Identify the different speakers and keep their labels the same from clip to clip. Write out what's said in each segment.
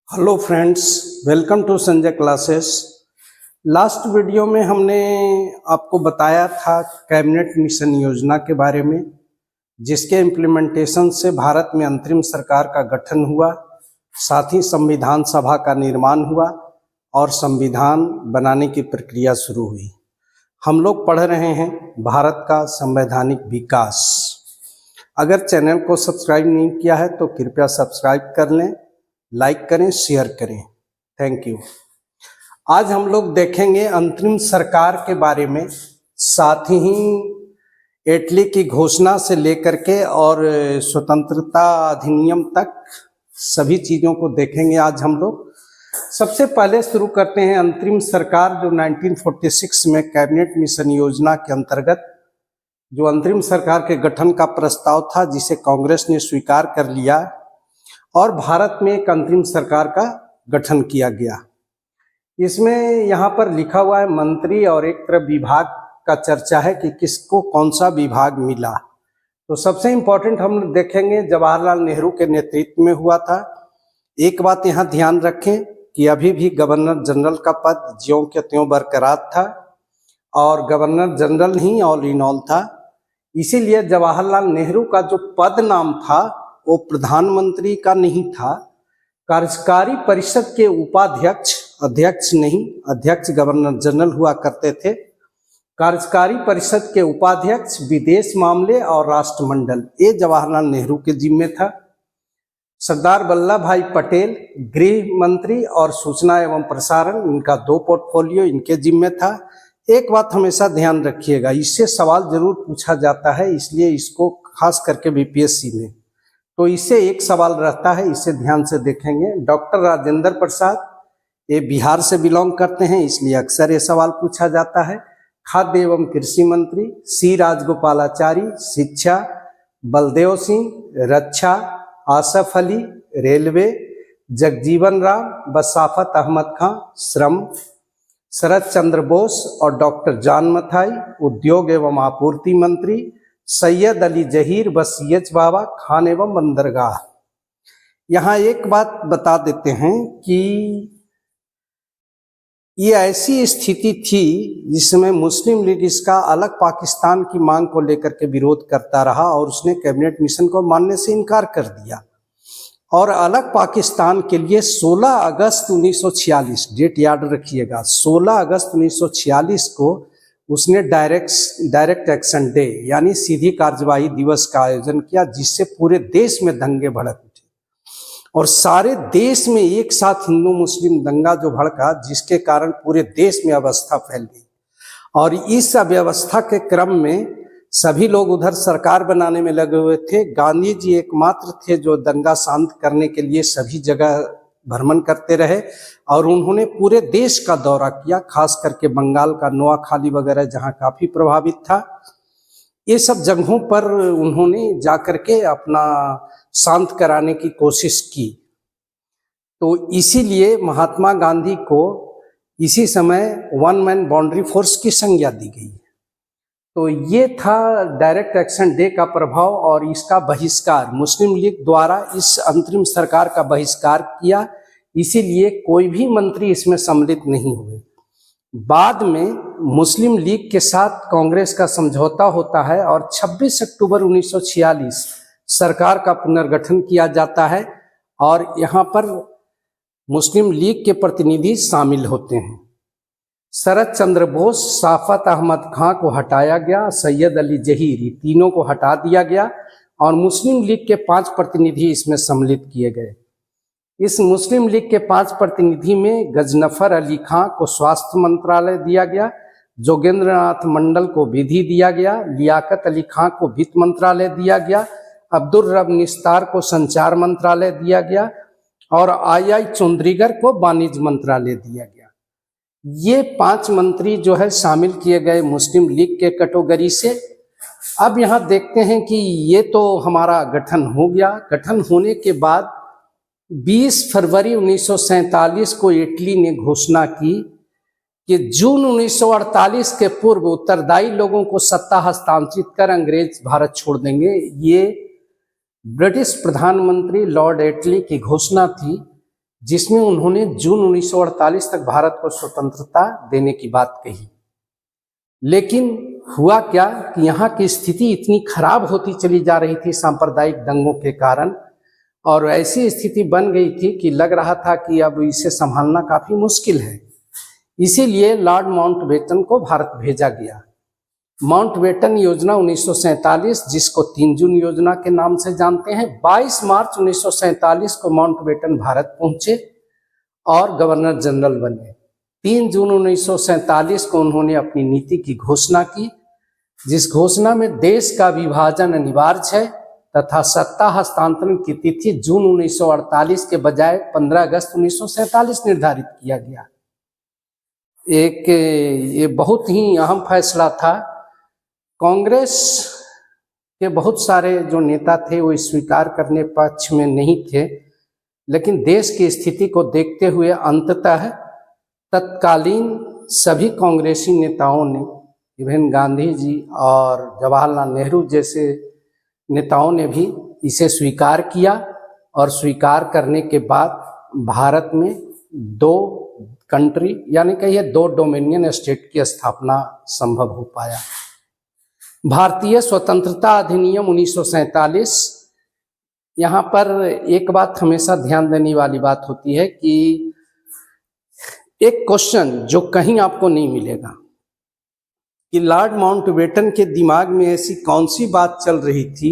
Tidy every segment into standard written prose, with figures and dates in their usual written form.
Speaker 1: Hello friends, welcome to Sanjay classes. Last video में हमने आपको बताया था कैबिनेट मिशन योजना के बारे में, जिसके इम्प्लीमेंटेशन से भारत में अंतरिम सरकार का गठन हुआ, साथ ही संविधान सभा का निर्माण हुआ और संविधान बनाने की प्रक्रिया शुरू हुई। हम लोग पढ़ रहे हैं भारत का संवैधानिक विकास। अगर चैनल को सब्सक्राइब नहीं किया है तो कृपया सब्सक्राइब कर लें, लाइक करें, शेयर करें। Thank you. आज हम लोग देखेंगे अंतरिम सरकार के बारे में, साथ ही इटली की घोषणा से लेकर के और स्वतंत्रता अधिनियम तक सभी चीज़ों को देखेंगे आज हम लोग। सबसे पहले शुरू करते हैं अंतरिम सरकार, जो 1946 में कैबिनेट मिशन योजना के अंतर्गत जो अंतरिम सरकार के गठन का प्रस्ताव था, जिसे कांग्रेस ने स्वीकार कर लिया और भारत में एक अंतरिम सरकार का गठन किया गया। इसमें यहाँ पर लिखा हुआ है मंत्री, और एक तरफ विभाग का चर्चा है कि किसको कौन सा विभाग मिला। तो सबसे इम्पोर्टेंट हम देखेंगे जवाहरलाल नेहरू के नेतृत्व में हुआ था। एक बात यहाँ ध्यान रखें कि अभी भी गवर्नर जनरल का पद ज्यों के त्यों बरकरार था और governor general he all in all था। इसीलिए जवाहरलाल नेहरू का जो पद नाम था वो प्रधानमंत्री का नहीं था। कार्यकारी परिषद के उपाध्यक्ष, अध्यक्ष नहीं, अध्यक्ष गवर्नर जनरल हुआ करते थे। कार्यकारी परिषद के उपाध्यक्ष, विदेश मामले और राष्ट्रमंडल, ये जवाहरलाल नेहरू के जिम्मे था। सरदार वल्लभ भाई पटेल गृह मंत्री और सूचना एवं प्रसारण, इनका 2 पोर्टफोलियो इनके जिम्मे था। एक बात हमेशा ध्यान रखिएगा, इससे सवाल जरूर पूछा जाता है, इसलिए इसको खास करके बीपीएससी में तो इससे एक सवाल रहता है, इसे ध्यान से देखेंगे। डॉक्टर राजेंद्र प्रसाद, ये बिहार से बिलोंग करते हैं, इसलिए अक्सर ये सवाल पूछा जाता है। खाद्य एवं कृषि मंत्री सी राजगोपालाचारी, शिक्षा बलदेव सिंह, रक्षा आसफ अली, रेलवे जगजीवन राम, बसाफत अहमद खां, श्रम शरद चंद्र बोस और डॉक्टर जॉन मथाई, उद्योग एवं आपूर्ति मंत्री सैयद अली जहीर, बसीयच बाबा खान एवं बंदरगाह। यहाँ एक बात बता देते हैं कि ये ऐसी स्थिति थी जिसमें मुस्लिम लीग इसका अलग पाकिस्तान की मांग को लेकर के विरोध करता रहा और उसने कैबिनेट मिशन को मानने से इनकार कर दिया और अलग पाकिस्तान के लिए 16 अगस्त 1946, डेट याद रखिएगा, 16 अगस्त 1946 को उसने डायरेक्ट एक्शन डे यानी सीधी कार्यवाही दिवस का आयोजन किया, जिससे पूरे देश में दंगे भड़क उठे और सारे देश में एक साथ हिंदू मुस्लिम दंगा जो भड़का, जिसके कारण पूरे देश में अवस्था फैल गई। और इस अव्यवस्था के क्रम में सभी लोग उधर सरकार बनाने में लगे हुए थे। गांधी जी एकमात्र थे जो दंगा शांत करने के लिए सभी जगह भ्रमण करते रहे और उन्होंने पूरे देश का दौरा किया, खास करके बंगाल का नोआखाली वगैरह जहां काफी प्रभावित था। ये सब जगहों पर उन्होंने जाकर के अपना शांत कराने की कोशिश की। तो इसीलिए महात्मा गांधी को इसी समय 1 मैन बाउंड्री फोर्स की संज्ञा दी गई। तो ये था डायरेक्ट एक्शन डे का प्रभाव और इसका बहिष्कार मुस्लिम लीग द्वारा इस अंतरिम सरकार का बहिष्कार किया, इसीलिए कोई भी मंत्री इसमें सम्मिलित नहीं हुए। बाद में मुस्लिम लीग के साथ कांग्रेस का समझौता होता है और 26 अक्टूबर 1946 सरकार का पुनर्गठन किया जाता है और यहाँ पर मुस्लिम लीग के प्रतिनिधि शामिल होते हैं। शरद चंद्र बोस, साफत अहमद खां को हटाया गया, सैयद अली जहीर, तीनों को हटा दिया गया और मुस्लिम लीग के 5 प्रतिनिधि इसमें सम्मिलित किए गए। इस मुस्लिम लीग के 5 प्रतिनिधि में गजनफर अली खां को स्वास्थ्य मंत्रालय दिया गया, जोगेंद्र नाथ मंडल को विधि दिया गया, लियाकत अली खां को वित्त मंत्रालय दिया गया, अब्दुल रब निस्तार को संचार मंत्रालय दिया गया और आई चौधरीगर को वाणिज्य मंत्रालय दिया गया। ये 5 मंत्री जो है शामिल किए गए मुस्लिम लीग के कैटेगरी से। अब यहाँ देखते हैं कि ये तो हमारा गठन हो गया। गठन होने के बाद 20 फरवरी 1947 को इटली ने घोषणा की कि जून 1948 के पूर्व उत्तरदायी लोगों को सत्ता हस्तांतरित कर अंग्रेज भारत छोड़ देंगे। ये ब्रिटिश प्रधानमंत्री लॉर्ड एटली की घोषणा थी, जिसमें उन्होंने जून 1948 तक भारत को स्वतंत्रता देने की बात कही। लेकिन हुआ क्या कि यहाँ की स्थिति इतनी खराब होती चली जा रही थी सांप्रदायिक दंगों के कारण, और ऐसी स्थिति बन गई थी कि लग रहा था कि अब इसे संभालना काफी मुश्किल है। इसीलिए लॉर्ड माउंटबेटन को भारत भेजा गया। माउंटबेटन योजना 1947, जिसको 3 जून योजना के नाम से जानते हैं, 22 मार्च 1947 को माउंटबेटन भारत पहुंचे और गवर्नर जनरल बने। 3 जून 1947 को उन्होंने अपनी नीति की घोषणा की, जिस घोषणा में देश का विभाजन अनिवार्य है तथा सत्ता हस्तांतरण की तिथि जून 1948 के बजाय 15 अगस्त 1947 निर्धारित किया गया। ये बहुत ही अहम फैसला था। कांग्रेस के बहुत सारे जो नेता थे वो स्वीकार करने पक्ष में नहीं थे, लेकिन देश की स्थिति को देखते हुए अंततः तत्कालीन सभी कांग्रेसी नेताओं ने, इवन गांधी जी और जवाहरलाल नेहरू जैसे नेताओं ने भी इसे स्वीकार किया, और स्वीकार करने के बाद भारत में 2 कंट्री यानी कहिए 2 डोमिनियन स्टेट की स्थापना संभव हो पाया। भारतीय स्वतंत्रता अधिनियम 1947, यहाँ पर एक बात हमेशा ध्यान देने वाली बात होती है कि एक क्वेश्चन जो कहीं आपको नहीं मिलेगा कि लॉर्ड माउंटबेटन के दिमाग में ऐसी कौन सी बात चल रही थी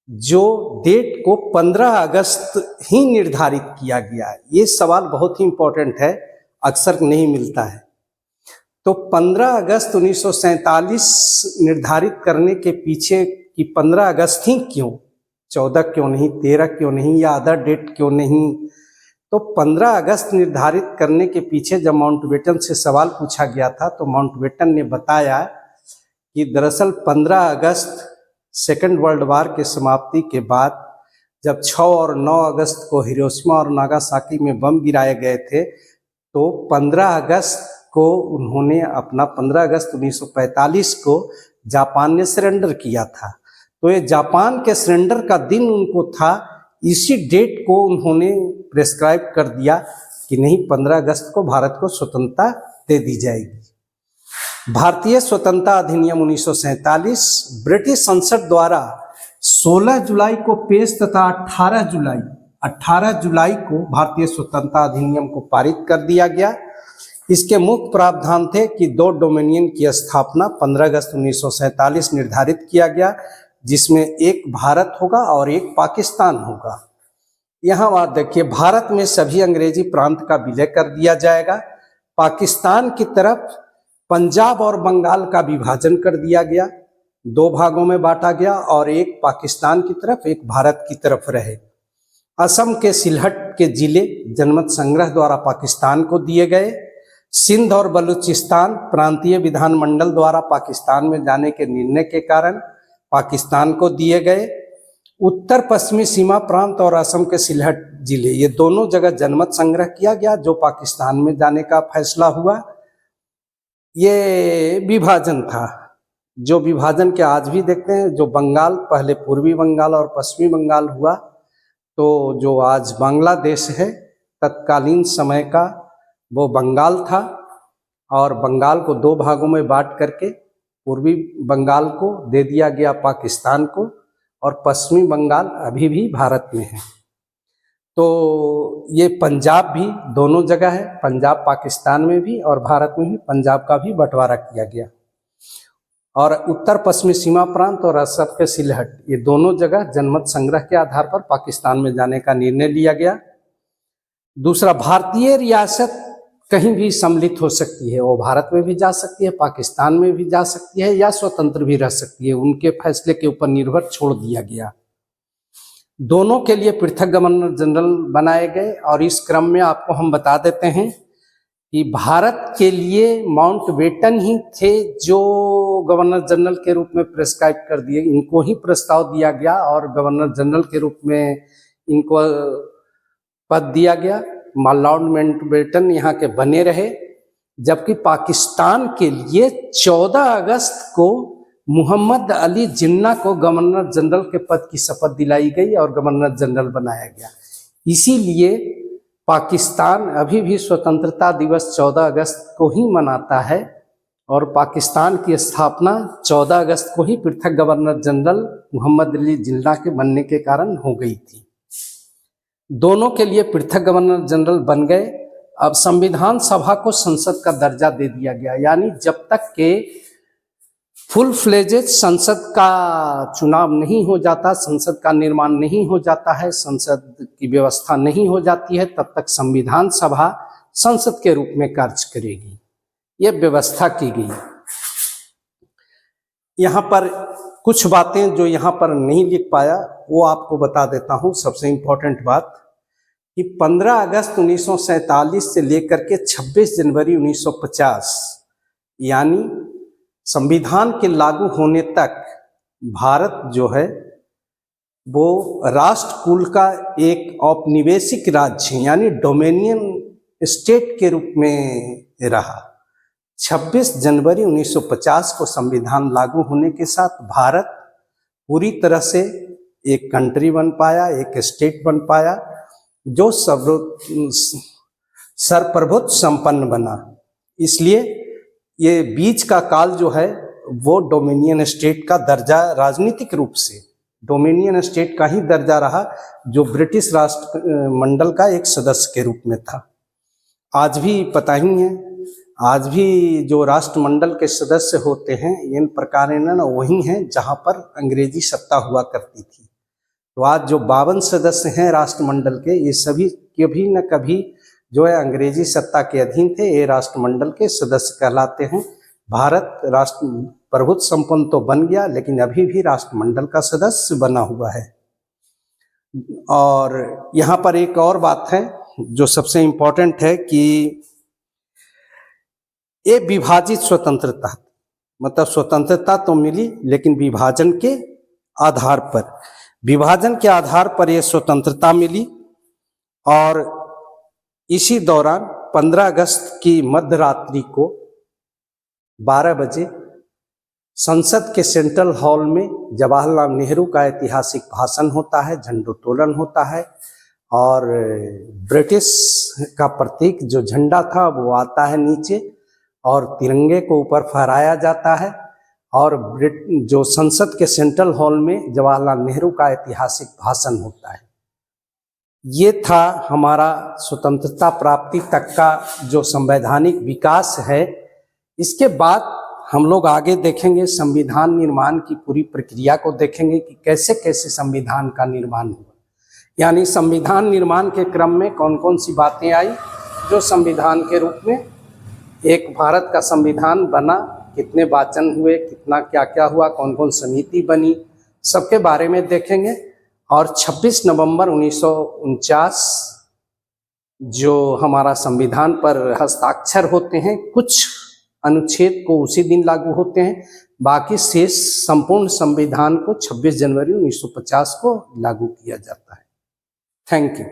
Speaker 1: जो डेट को 15 अगस्त ही निर्धारित किया गया। ये सवाल बहुत ही इंपॉर्टेंट है, अक्सर नहीं मिलता है। तो 15 अगस्त 1947 निर्धारित करने के पीछे कि 15 अगस्त ही क्यों, 14 क्यों नहीं, 13 क्यों नहीं, या अदर डेट क्यों नहीं? तो 15 अगस्त निर्धारित करने के पीछे जब माउंटबेटन से सवाल पूछा गया था, तो माउंटबेटन ने बताया कि दरअसल 15 अगस्त सेकेंड वर्ल्ड वार के समाप्ति के बाद जब 6 और 9 अगस्त को हिरोशिमा और नागासाकी में बम गिराए गए थे, तो 15 अगस्त को उन्होंने अपना 15 अगस्त 1945 को जापान ने सरेंडर किया था। तो ये जापान के सरेंडर का दिन उनको था, इसी डेट को उन्होंने प्रेस्क्राइब कर दिया कि नहीं, 15 अगस्त को भारत को स्वतंत्रता दे दी जाएगी। भारतीय स्वतंत्रता अधिनियम 1947 ब्रिटिश संसद द्वारा 16 जुलाई को पेश तथा 18 जुलाई को भारतीय स्वतंत्रता अधिनियम को पारित कर दिया गया। इसके मुख्य प्रावधान थे कि 2 डोमिनियन की स्थापना 15 अगस्त 1947 निर्धारित किया गया, जिसमें एक भारत होगा और एक पाकिस्तान होगा। यहाँ बात देखिए, भारत में सभी अंग्रेजी प्रांत का विलय कर दिया जाएगा। पाकिस्तान की तरफ पंजाब और बंगाल का विभाजन कर दिया गया, 2 भागों में बांटा गया, और एक पाकिस्तान की तरफ एक भारत की तरफ रहे। असम के सिलहट के जिले जनमत संग्रह द्वारा पाकिस्तान को दिए गए। सिंध और बलूचिस्तान प्रांतीय विधानमंडल द्वारा पाकिस्तान में जाने के निर्णय के कारण पाकिस्तान को दिए गए। उत्तर पश्चिमी सीमा प्रांत और असम के सिलहट जिले, ये दोनों जगह जनमत संग्रह किया गया, जो पाकिस्तान में जाने का फैसला हुआ। ये विभाजन था, जो विभाजन के आज भी देखते हैं, जो बंगाल पहले पूर्वी बंगाल और पश्चिमी बंगाल हुआ, तो जो आज बांग्लादेश है तत्कालीन समय का वो बंगाल था, और बंगाल को 2 भागों में बांट करके पूर्वी बंगाल को दे दिया गया पाकिस्तान को, और पश्चिमी बंगाल अभी भी भारत में है। तो ये पंजाब भी दोनों जगह है, पंजाब पाकिस्तान में भी और भारत में भी पंजाब का भी बंटवारा किया गया। और उत्तर पश्चिमी सीमा प्रांत और असम के सिलहट, ये दोनों जगह जनमत संग्रह के आधार पर पाकिस्तान में जाने का निर्णय लिया गया। दूसरा, भारतीय रियासत कहीं भी सम्मिलित हो सकती है, वो भारत में भी जा सकती है, पाकिस्तान में भी जा सकती है, या स्वतंत्र भी रह सकती है, उनके फैसले के ऊपर निर्भर छोड़ दिया गया। दोनों के लिए पृथक गवर्नर जनरल बनाए गए, और इस क्रम में आपको हम बता देते हैं कि भारत के लिए माउंटबेटन ही थे जो गवर्नर जनरल के रूप में प्रेस्क्राइब कर दिए, इनको ही प्रस्ताव दिया गया और गवर्नर जनरल के रूप में इनको पद दिया गया। लॉर्ड माउंटबेटन यहाँ के बने रहे, जबकि पाकिस्तान के लिए 14 अगस्त को मोहम्मद अली जिन्ना को गवर्नर जनरल के पद की शपथ दिलाई गई और गवर्नर जनरल बनाया गया। इसीलिए पाकिस्तान अभी भी स्वतंत्रता दिवस 14 अगस्त को ही मनाता है और पाकिस्तान की स्थापना 14 अगस्त को ही पृथक गवर्नर जनरल मोहम्मद अली जिन्ना के बनने के कारण हो गई थी। दोनों के लिए पृथक गवर्नर जनरल बन गए। अब संविधान सभा को संसद का दर्जा दे दिया गया, यानी जब तक के फुल फ्लेजेज संसद का चुनाव नहीं हो जाता, संसद का निर्माण नहीं हो जाता है, संसद की व्यवस्था नहीं हो जाती है, तब तक संविधान सभा संसद के रूप में कार्य करेगी। ये व्यवस्था की गई। यहाँ पर कुछ बातें जो यहाँ पर नहीं लिख पाया वो आपको बता देता हूँ। सबसे इम्पोर्टेंट बात कि 15 अगस्त 1947 से लेकर के 26 जनवरी 1950 यानी संविधान के लागू होने तक भारत जो है वो राष्ट्र कुल का एक औपनिवेशिक राज्य यानी डोमिनियन स्टेट के रूप में रहा। 26 जनवरी 1950 को संविधान लागू होने के साथ भारत पूरी तरह से एक कंट्री बन पाया, एक स्टेट बन पाया जो सर्वप्रभुत्व संपन्न बना। इसलिए ये बीच का काल जो है वो डोमिनियन स्टेट का दर्जा, राजनीतिक रूप से डोमिनियन स्टेट का ही दर्जा रहा, जो ब्रिटिश राष्ट्रमंडल का एक सदस्य के रूप में था। आज भी पता ही है, आज भी जो राष्ट्रमंडल के सदस्य होते हैं इन प्रकार ना वही हैं जहाँ पर अंग्रेजी सत्ता हुआ करती थी। तो आज जो 52 सदस्य हैं राष्ट्रमंडल के, ये सभी कभी न कभी जो है अंग्रेजी सत्ता के अधीन थे। ये राष्ट्रमंडल के सदस्य कहलाते हैं। भारत राष्ट्र प्रभुत्व संपन्न तो बन गया लेकिन अभी भी राष्ट्रमंडल का सदस्य बना हुआ है। और यहाँ पर एक और बात है जो सबसे इम्पोर्टेंट है कि ये विभाजित स्वतंत्रता, मतलब स्वतंत्रता तो मिली लेकिन विभाजन के आधार पर, विभाजन के आधार पर ये स्वतंत्रता मिली। और इसी दौरान 15 अगस्त की मध्यरात्रि को 12 बजे संसद के सेंट्रल हॉल में जवाहरलाल नेहरू का ऐतिहासिक भाषण होता है, झंडोत्तोलन होता है और ब्रिटिश का प्रतीक जो झंडा था वो आता है नीचे और तिरंगे को ऊपर फहराया जाता है। और जो संसद के सेंट्रल हॉल में जवाहरलाल नेहरू का ऐतिहासिक भाषण होता है। ये था हमारा स्वतंत्रता प्राप्ति तक का जो संवैधानिक विकास है। इसके बाद हम लोग आगे देखेंगे संविधान निर्माण की पूरी प्रक्रिया को देखेंगे कि कैसे कैसे संविधान का निर्माण हुआ, यानी संविधान निर्माण के क्रम में कौन कौन सी बातें आई जो संविधान के रूप में एक भारत का संविधान बना, कितने वाचन हुए, कितना क्या क्या हुआ, कौन कौन समिति बनी, सबके बारे में देखेंगे। और 26 नवंबर 1949 जो हमारा संविधान पर हस्ताक्षर होते हैं, कुछ अनुच्छेद को उसी दिन लागू होते हैं, बाकी शेष संपूर्ण संविधान को 26 जनवरी 1950 को लागू किया जाता है। Thank you.